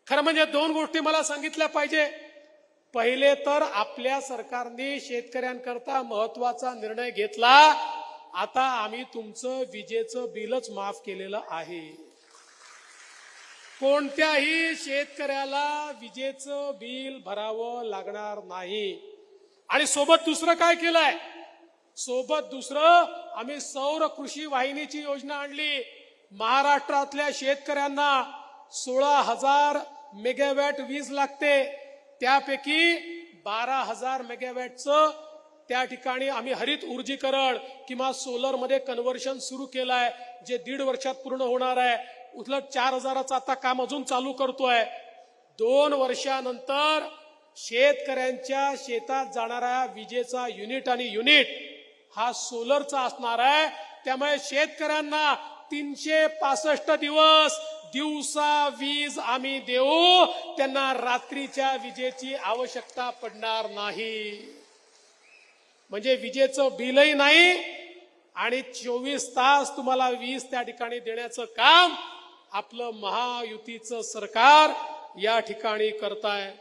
खरं म्हणजे दोन गोष्टी मला सांगितल्या पाहिजे. पहिले तर आपल्या सरकारने शेतकऱ्यांकरता महत्वाचा निर्णय घेतला. आता आम्ही तुमचं विजेचं बिलच माफ केलेलं आहे. कोणत्याही शेतकऱ्याला विजेचं बिल भरावं लागणार नाही. आणि सोबत दुसरं काय केलंय? सोबत दुसरं आम्ही सौर कृषी वाहिनीची योजना आणली. महाराष्ट्रातल्या शेतकऱ्यांना 16,000 मेगावॅट वीज लागते. त्यापैकी 12,000 मेगावॅटचं त्या ठिकाणी आम्ही हरित ऊर्जीकरण किंवा सोलर मध्ये कन्व्हर्शन सुरू केलंय, जे 1.5 वर्षात पूर्ण होणार आहे. उलट 4,000चं आता काम अजून चालू करतोय. 2 वर्षानंतर शेतकऱ्यांच्या शेतात जाणारा विजेचा युनिट हा सोलरचा असणार आहे. त्यामुळे शेतकऱ्यांना 365 दिवस दिवसा वीज आम्ही देऊ. त्यांना रात्रीच्या विजेची आवश्यकता पडणार नाही. म्हणजे विजेचं बिलही नाही आणि 24 तास तुम्हाला वीज त्या ठिकाणी देण्याचं काम आपलं महायुतीचं सरकार या ठिकाणी करताय.